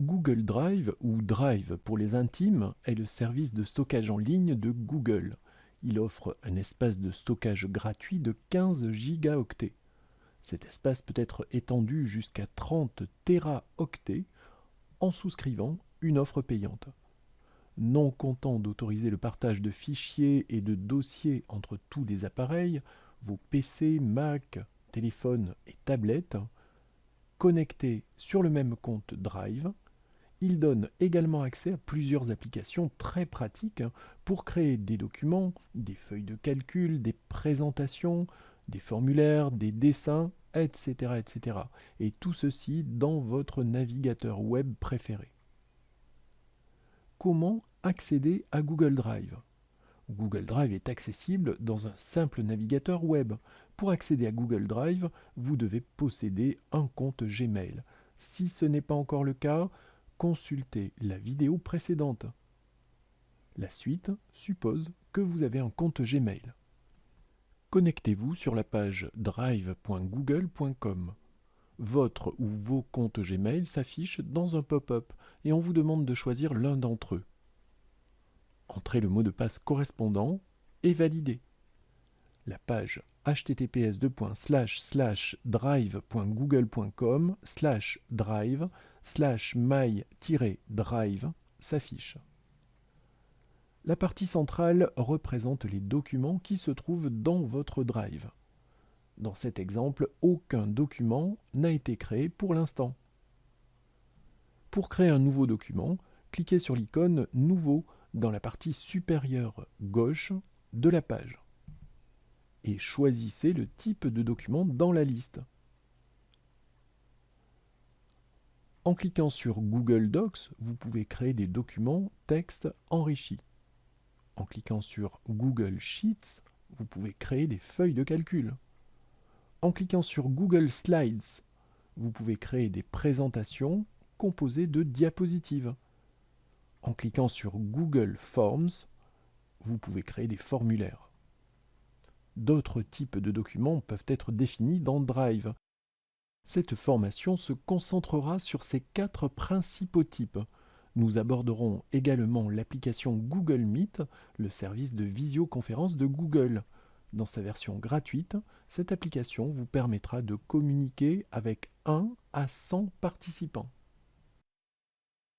Google Drive, ou Drive pour les intimes, est le service de stockage en ligne de Google. Il offre un espace de stockage gratuit de 15 gigaoctets. Cet espace peut être étendu jusqu'à 30 téraoctets en souscrivant une offre payante. Non content d'autoriser le partage de fichiers et de dossiers entre tous les appareils, vos PC, Mac, téléphones et tablettes, connectés sur le même compte Drive, il donne également accès à plusieurs applications très pratiques pour créer des documents, des feuilles de calcul, des présentations, des formulaires, des dessins, etc., etc. Et tout ceci dans votre navigateur web préféré. Comment accéder à Google Drive? Google Drive est accessible dans un simple navigateur web. Pour accéder à Google Drive, vous devez posséder un compte Gmail. Si ce n'est pas encore le cas, consultez la vidéo précédente. La suite suppose que vous avez un compte Gmail. Connectez-vous sur la page drive.google.com. Votre ou vos comptes Gmail s'affichent dans un pop-up et on vous demande de choisir l'un d'entre eux. Entrez le mot de passe correspondant et validez. La page https://drive.google.com/drive/my-drive s'affiche. La partie centrale représente les documents qui se trouvent dans votre Drive. Dans cet exemple, aucun document n'a été créé pour l'instant. Pour créer un nouveau document, cliquez sur l'icône Nouveau dans la partie supérieure gauche de la page et choisissez le type de document dans la liste. En cliquant sur Google Docs, vous pouvez créer des documents texte enrichis. En cliquant sur Google Sheets, vous pouvez créer des feuilles de calcul. En cliquant sur Google Slides, vous pouvez créer des présentations composées de diapositives. En cliquant sur Google Forms, vous pouvez créer des formulaires. D'autres types de documents peuvent être définis dans Drive. Cette formation se concentrera sur ces 4 principaux types. Nous aborderons également l'application Google Meet, le service de visioconférence de Google. Dans sa version gratuite, cette application vous permettra de communiquer avec 1 à 100 participants.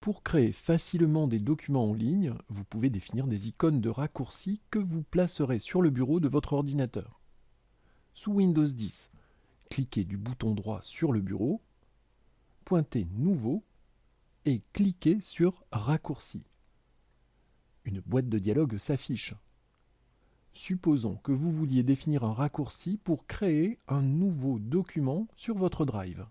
Pour créer facilement des documents en ligne, vous pouvez définir des icônes de raccourcis que vous placerez sur le bureau de votre ordinateur. Sous Windows 10, cliquez du bouton droit sur le bureau, pointez Nouveau et cliquez sur Raccourcis. Une boîte de dialogue s'affiche. Supposons que vous vouliez définir un raccourci pour créer un nouveau document sur votre Drive.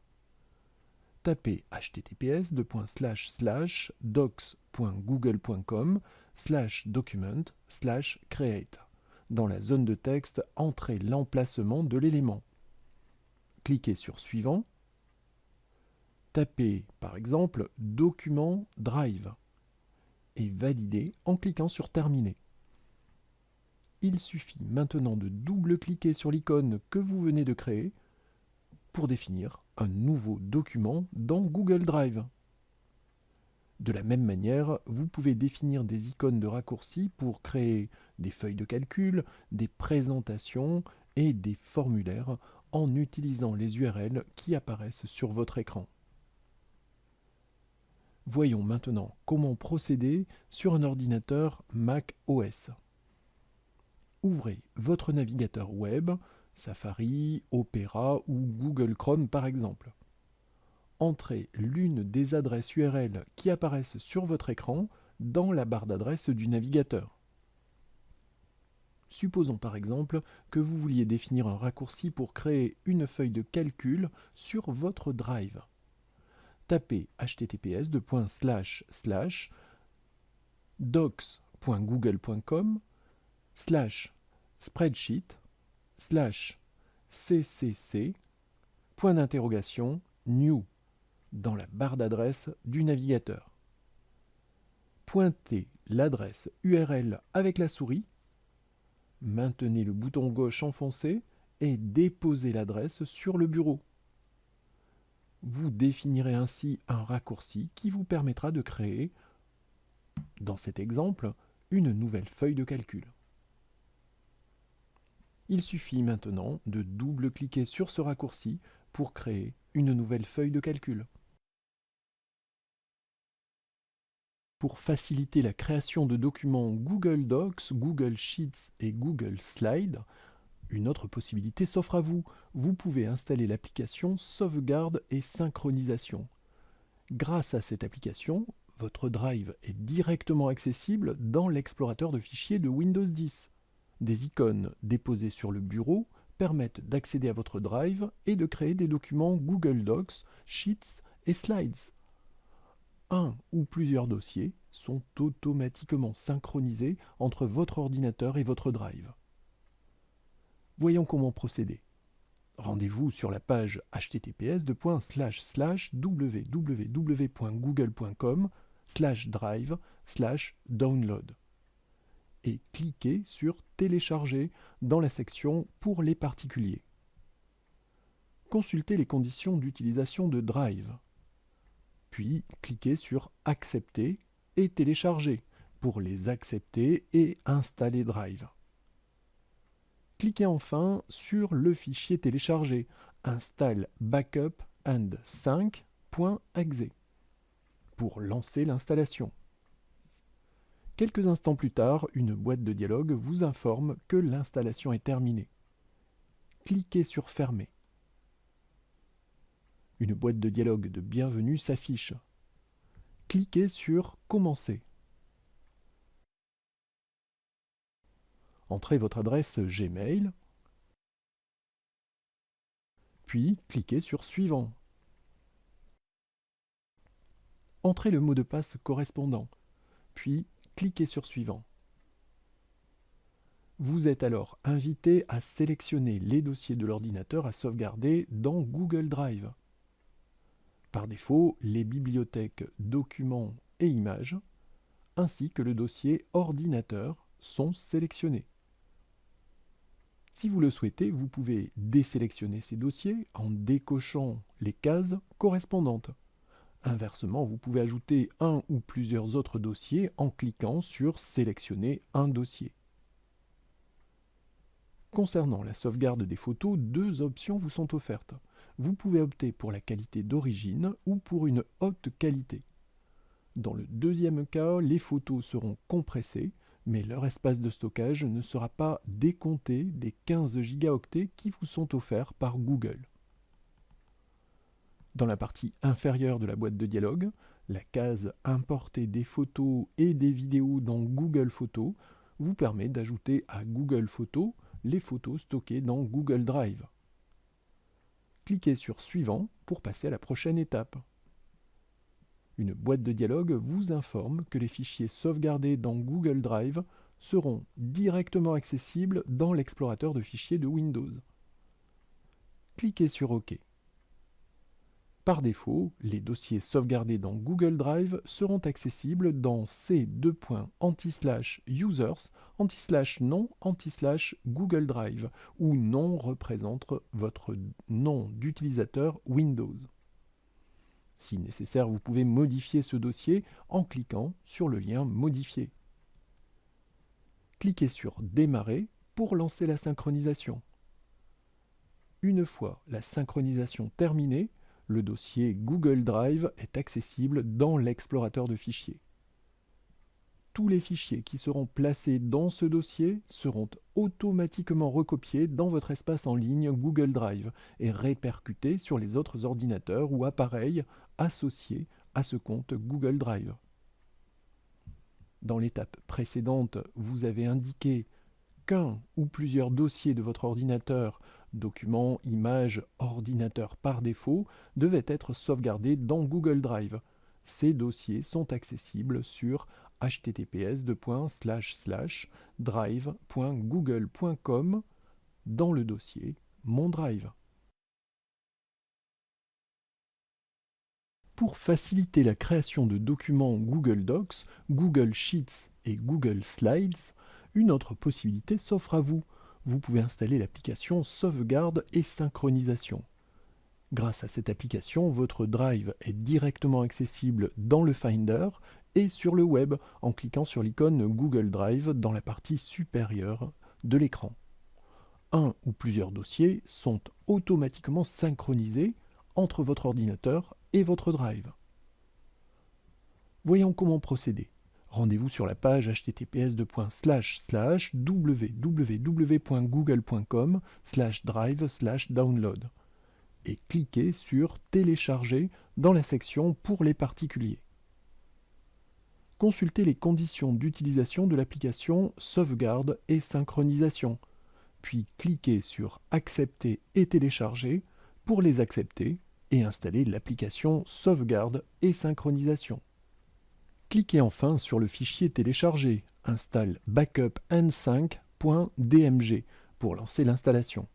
Tapez https://docs.google.com/document/create. Dans la zone de texte, entrez l'emplacement de l'élément. Cliquez sur Suivant. Tapez par exemple Document Drive et validez en cliquant sur Terminer. Il suffit maintenant de double-cliquer sur l'icône que vous venez de créer pour définir un nouveau document dans Google Drive. De la même manière, vous pouvez définir des icônes de raccourcis pour créer des feuilles de calcul, des présentations et des formulaires en utilisant les URL qui apparaissent sur votre écran. Voyons maintenant comment procéder sur un ordinateur Mac OS. Ouvrez votre navigateur web, Safari, Opera ou Google Chrome par exemple. Entrez l'une des adresses URL qui apparaissent sur votre écran dans la barre d'adresse du navigateur. Supposons par exemple que vous vouliez définir un raccourci pour créer une feuille de calcul sur votre Drive. Tapez https://docs.google.com/spreadsheet/ccc, dans la barre d'adresse du navigateur. Pointez l'adresse URL avec la souris, maintenez le bouton gauche enfoncé et déposez l'adresse sur le bureau. Vous définirez ainsi un raccourci qui vous permettra de créer, dans cet exemple, une nouvelle feuille de calcul. Il suffit maintenant de double-cliquer sur ce raccourci pour créer une nouvelle feuille de calcul. Pour faciliter la création de documents Google Docs, Google Sheets et Google Slides, une autre possibilité s'offre à vous. Vous pouvez installer l'application Sauvegarde et Synchronisation. Grâce à cette application, votre Drive est directement accessible dans l'explorateur de fichiers de Windows 10. Des icônes déposées sur le bureau permettent d'accéder à votre Drive et de créer des documents Google Docs, Sheets et Slides. Un ou plusieurs dossiers sont automatiquement synchronisés entre votre ordinateur et votre Drive. Voyons comment procéder. Rendez-vous sur la page https://www.google.com/drive/download et cliquez sur Télécharger dans la section Pour les particuliers. Consultez les conditions d'utilisation de Drive. Puis cliquez sur Accepter et Télécharger pour les accepter et installer Drive. Cliquez enfin sur le fichier téléchargé Install Backup and Sync.exe pour lancer l'installation. Quelques instants plus tard, une boîte de dialogue vous informe que l'installation est terminée. Cliquez sur Fermer. Une boîte de dialogue de bienvenue s'affiche. Cliquez sur Commencer. Entrez votre adresse Gmail, puis cliquez sur Suivant. Entrez le mot de passe correspondant, puis cliquez sur Suivant. Vous êtes alors invité à sélectionner les dossiers de l'ordinateur à sauvegarder dans Google Drive. Par défaut, les bibliothèques Documents et Images, ainsi que le dossier Ordinateur sont sélectionnés. Si vous le souhaitez, vous pouvez désélectionner ces dossiers en décochant les cases correspondantes. Inversement, vous pouvez ajouter un ou plusieurs autres dossiers en cliquant sur Sélectionner un dossier. Concernant la sauvegarde des photos, deux options vous sont offertes. Vous pouvez opter pour la qualité d'origine ou pour une haute qualité. Dans le deuxième cas, les photos seront compressées, mais leur espace de stockage ne sera pas décompté des 15 gigaoctets qui vous sont offerts par Google. Dans la partie inférieure de la boîte de dialogue, la case « Importer des photos et des vidéos dans Google Photos » vous permet d'ajouter à Google Photos les photos stockées dans Google Drive. Cliquez sur « Suivant » pour passer à la prochaine étape. Une boîte de dialogue vous informe que les fichiers sauvegardés dans Google Drive seront directement accessibles dans l'explorateur de fichiers de Windows. Cliquez sur OK. Par défaut, les dossiers sauvegardés dans Google Drive seront accessibles dans c:/users:/non:/Google Drive où non représente votre nom d'utilisateur Windows. Si nécessaire, vous pouvez modifier ce dossier en cliquant sur le lien Modifier. Cliquez sur Démarrer pour lancer la synchronisation. Une fois la synchronisation terminée, le dossier Google Drive est accessible dans l'explorateur de fichiers. Tous les fichiers qui seront placés dans ce dossier seront automatiquement recopiés dans votre espace en ligne Google Drive et répercutés sur les autres ordinateurs ou appareils associés à ce compte Google Drive. Dans l'étape précédente, vous avez indiqué qu'un ou plusieurs dossiers de votre ordinateur, documents, images, ordinateur par défaut, devaient être sauvegardés dans Google Drive. Ces dossiers sont accessibles sur https://drive.google.com dans le dossier Mon Drive. Pour faciliter la création de documents Google Docs, Google Sheets et Google Slides, une autre possibilité s'offre à vous. Vous pouvez installer l'application Sauvegarde et Synchronisation. Grâce à cette application, votre Drive est directement accessible dans le Finder et sur le web en cliquant sur l'icône Google Drive dans la partie supérieure de l'écran. Un ou plusieurs dossiers sont automatiquement synchronisés entre votre ordinateur et votre Drive. Voyons comment procéder. Rendez-vous sur la page https://www.google.com/drive/download et cliquez sur Télécharger dans la section pour les particuliers. Consultez les conditions d'utilisation de l'application Sauvegarde et synchronisation, puis cliquez sur Accepter et télécharger pour les accepter et installer l'application Sauvegarde et synchronisation. Cliquez enfin sur le fichier téléchargé, installe backup n5.dmg pour lancer l'installation.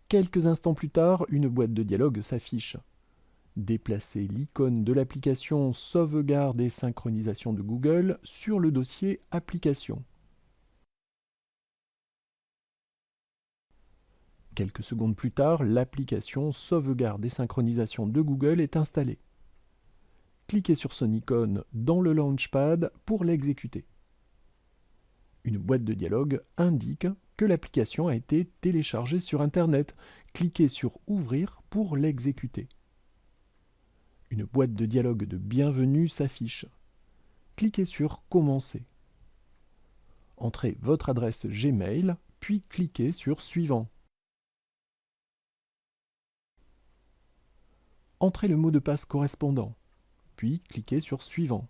Quelques instants plus tard, une boîte de dialogue s'affiche. Déplacez l'icône de l'application Sauvegarde et synchronisation de Google sur le dossier Applications. Quelques secondes plus tard, l'application Sauvegarde et synchronisation de Google est installée. Cliquez sur son icône dans le Launchpad pour l'exécuter. Une boîte de dialogue indique que l'application a été téléchargée sur Internet. Cliquez sur Ouvrir pour l'exécuter. Une boîte de dialogue de bienvenue s'affiche. Cliquez sur Commencer. Entrez votre adresse Gmail, puis cliquez sur Suivant. Entrez le mot de passe correspondant, puis cliquez sur Suivant.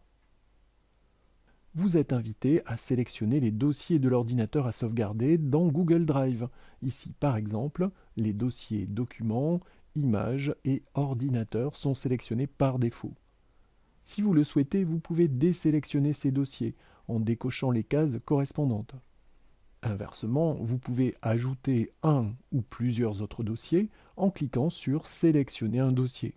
Vous êtes invité à sélectionner les dossiers de l'ordinateur à sauvegarder dans Google Drive. Ici, par exemple, les dossiers Documents, Images et Ordinateur sont sélectionnés par défaut. Si vous le souhaitez, vous pouvez désélectionner ces dossiers en décochant les cases correspondantes. Inversement, vous pouvez ajouter un ou plusieurs autres dossiers en cliquant sur Sélectionner un dossier.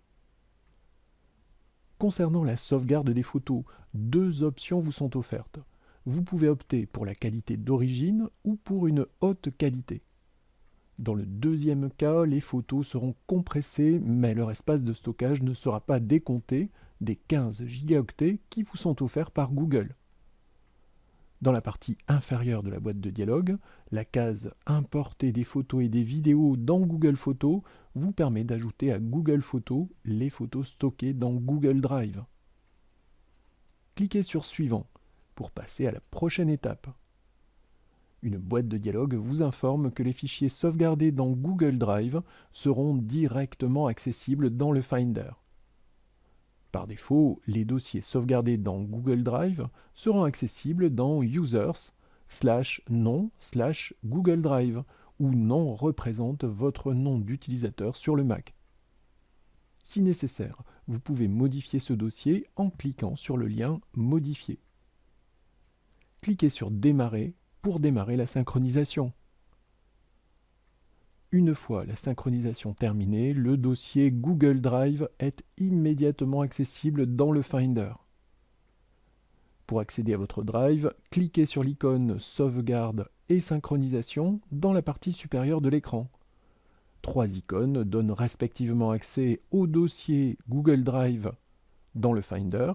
Concernant la sauvegarde des photos, deux options vous sont offertes. Vous pouvez opter pour la qualité d'origine ou pour une haute qualité. Dans le deuxième cas, les photos seront compressées, mais leur espace de stockage ne sera pas décompté des 15 gigaoctets qui vous sont offerts par Google. Dans la partie inférieure de la boîte de dialogue, la case « Importer des photos et des vidéos dans Google Photos » vous permet d'ajouter à Google Photos les photos stockées dans Google Drive. Cliquez sur « Suivant » pour passer à la prochaine étape. Une boîte de dialogue vous informe que les fichiers sauvegardés dans Google Drive seront directement accessibles dans le Finder. Par défaut, les dossiers sauvegardés dans Google Drive seront accessibles dans Users/nom/Google Drive, où nom représente votre nom d'utilisateur sur le Mac. Si nécessaire, vous pouvez modifier ce dossier en cliquant sur le lien « Modifier ». Cliquez sur « Démarrer » pour démarrer la synchronisation. Une fois la synchronisation terminée, le dossier Google Drive est immédiatement accessible dans le Finder. Pour accéder à votre Drive, cliquez sur l'icône Sauvegarde et synchronisation dans la partie supérieure de l'écran. Trois icônes donnent respectivement accès au dossier Google Drive dans le Finder,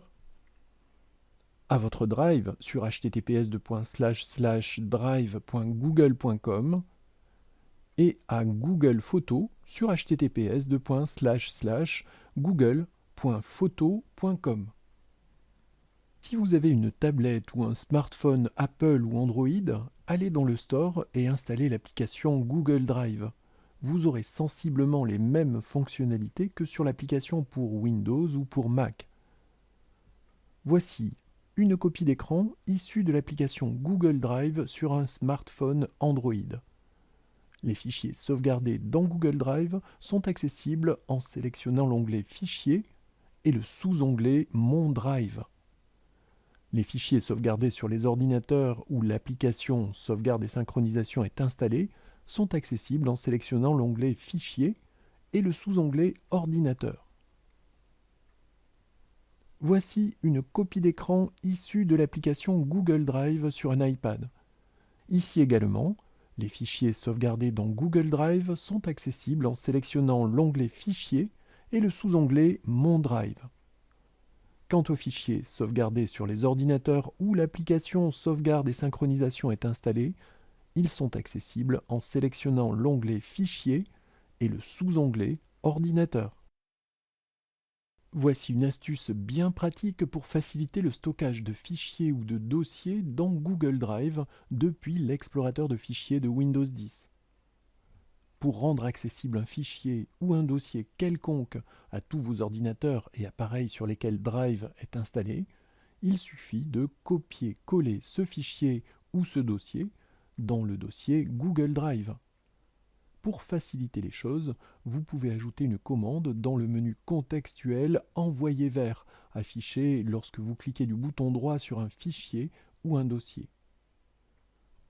à votre Drive sur https://drive.google.com et à Google Photos sur https://google.photo.com. Si vous avez une tablette ou un smartphone Apple ou Android, allez dans le store et installez l'application Google Drive. Vous aurez sensiblement les mêmes fonctionnalités que sur l'application pour Windows ou pour Mac. Voici une copie d'écran issue de l'application Google Drive sur un smartphone Android. Les fichiers sauvegardés dans Google Drive sont accessibles en sélectionnant l'onglet Fichiers et le sous-onglet Mon Drive. Les fichiers sauvegardés sur les ordinateurs où l'application Sauvegarde et synchronisation est installée sont accessibles en sélectionnant l'onglet Fichiers et le sous-onglet Ordinateur. Voici une copie d'écran issue de l'application Google Drive sur un iPad. Ici également, Les fichiers sauvegardés dans Google Drive sont accessibles en sélectionnant l'onglet Fichiers et le sous-onglet Mon Drive. Quant aux fichiers sauvegardés sur les ordinateurs où l'application sauvegarde et synchronisation est installée, ils sont accessibles en sélectionnant l'onglet Fichiers et le sous-onglet Ordinateur. Voici une astuce bien pratique pour faciliter le stockage de fichiers ou de dossiers dans Google Drive depuis l'explorateur de fichiers de Windows 10. Pour rendre accessible un fichier ou un dossier quelconque à tous vos ordinateurs et appareils sur lesquels Drive est installé, il suffit de copier-coller ce fichier ou ce dossier dans le dossier Google Drive. Pour faciliter les choses, vous pouvez ajouter une commande dans le menu contextuel Envoyer vers, affiché lorsque vous cliquez du bouton droit sur un fichier ou un dossier.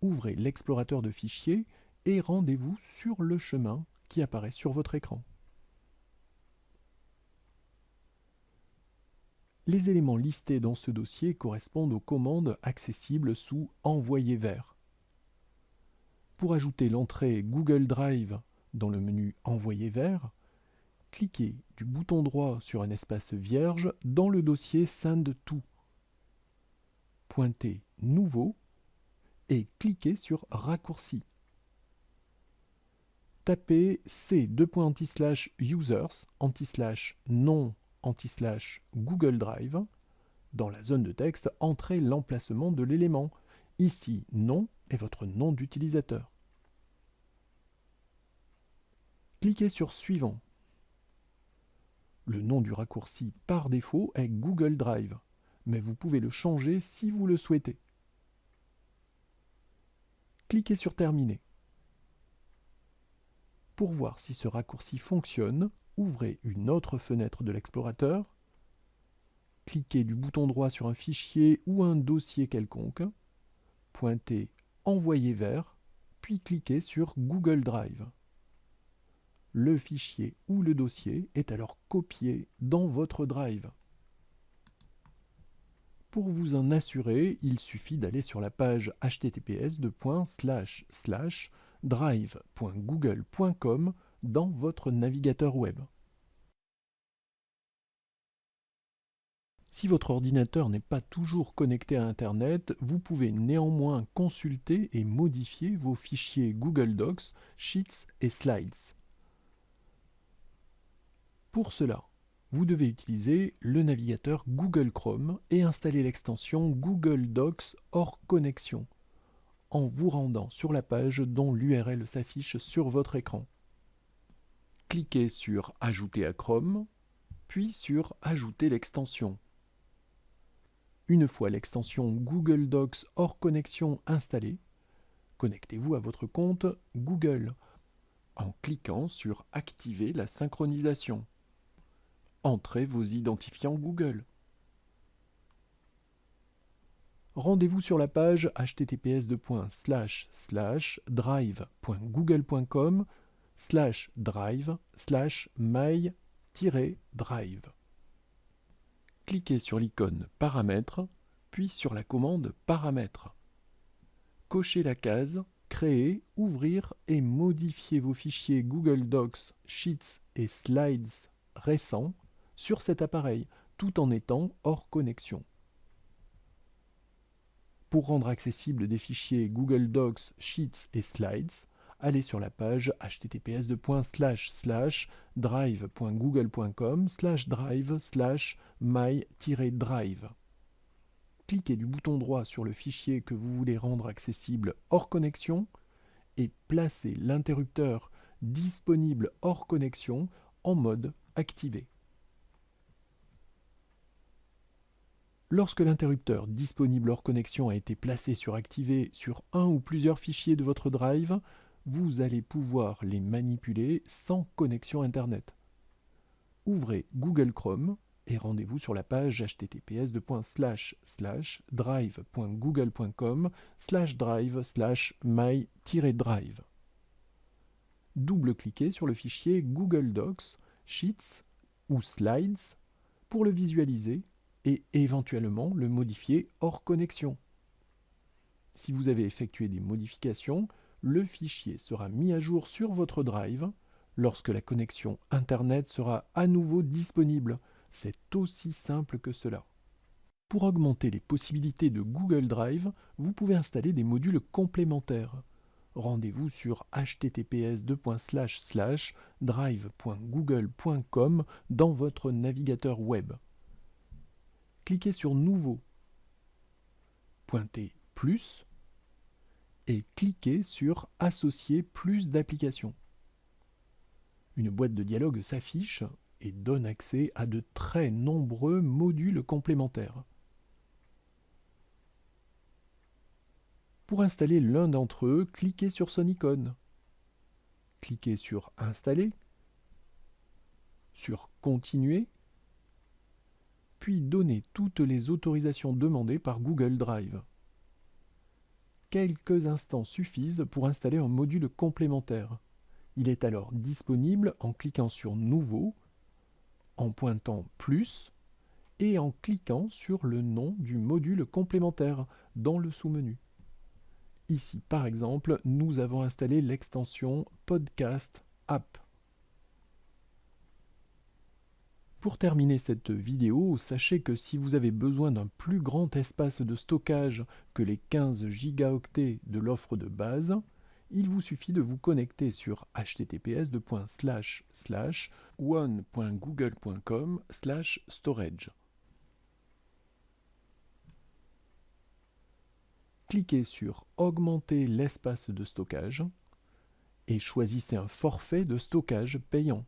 Ouvrez l'explorateur de fichiers et rendez-vous sur le chemin qui apparaît sur votre écran. Les éléments listés dans ce dossier correspondent aux commandes accessibles sous Envoyer vers. Pour ajouter l'entrée Google Drive dans le menu Envoyer vers, cliquez du bouton droit sur un espace vierge dans le dossier Send to. Pointez Nouveau et cliquez sur Raccourci. Tapez c:/users/non/Google Drive. Dans la zone de texte, entrez l'emplacement de l'élément. Ici, nom est votre nom d'utilisateur. Cliquez sur Suivant. Le nom du raccourci par défaut est Google Drive, mais vous pouvez le changer si vous le souhaitez. Cliquez sur Terminer. Pour voir si ce raccourci fonctionne, ouvrez une autre fenêtre de l'explorateur, cliquez du bouton droit sur un fichier ou un dossier quelconque, pointez Envoyer vers, puis cliquez sur Google Drive. Le fichier ou le dossier est alors copié dans votre Drive. Pour vous en assurer, il suffit d'aller sur la page https://drive.google.com dans votre navigateur web. Si votre ordinateur n'est pas toujours connecté à Internet, vous pouvez néanmoins consulter et modifier vos fichiers Google Docs, Sheets et Slides. Pour cela, vous devez utiliser le navigateur Google Chrome et installer l'extension Google Docs hors connexion en vous rendant sur la page dont l'URL s'affiche sur votre écran. Cliquez sur Ajouter à Chrome, puis sur Ajouter l'extension. Une fois l'extension Google Docs hors connexion installée, connectez-vous à votre compte Google en cliquant sur Activer la synchronisation. Entrez vos identifiants Google. Rendez-vous sur la page https://drive.google.com/drive/my-drive. Cliquez sur l'icône Paramètres, puis sur la commande Paramètres. Cochez la case Créer, ouvrir et modifier vos fichiers Google Docs, Sheets et Slides récents sur cet appareil, tout en étant hors connexion. Pour rendre accessibles des fichiers Google Docs, Sheets et Slides, allez sur la page https://drive.google.com/drive/my-drive. Cliquez du bouton droit sur le fichier que vous voulez rendre accessible hors connexion et placez l'interrupteur disponible hors connexion en mode activé. Lorsque l'interrupteur disponible hors connexion a été placé sur activé sur un ou plusieurs fichiers de votre drive, vous allez pouvoir les manipuler sans connexion Internet. Ouvrez Google Chrome et rendez-vous sur la page https://drive.google.com/drive/my-drive. Double-cliquez sur le fichier Google Docs, Sheets ou Slides pour le visualiser et éventuellement le modifier hors connexion. Si vous avez effectué des modifications, le fichier sera mis à jour sur votre Drive lorsque la connexion Internet sera à nouveau disponible. C'est aussi simple que cela. Pour augmenter les possibilités de Google Drive, vous pouvez installer des modules complémentaires. Rendez-vous sur https://drive.google.com dans votre navigateur web. Cliquez sur Nouveau, pointez Plus et cliquez sur Associer plus d'applications. Une boîte de dialogue s'affiche et donne accès à de très nombreux modules complémentaires. Pour installer l'un d'entre eux, cliquez sur son icône. Cliquez sur Installer, sur Continuer, puis donnez toutes les autorisations demandées par Google Drive. Quelques instants suffisent pour installer un module complémentaire. Il est alors disponible en cliquant sur Nouveau, en pointant Plus et en cliquant sur le nom du module complémentaire dans le sous-menu. Ici, par exemple, nous avons installé l'extension Podcast App. Pour terminer cette vidéo, sachez que si vous avez besoin d'un plus grand espace de stockage que les 15 gigaoctets de l'offre de base, il vous suffit de vous connecter sur https://one.google.com/storage. Cliquez sur Augmenter l'espace de stockage et choisissez un forfait de stockage payant.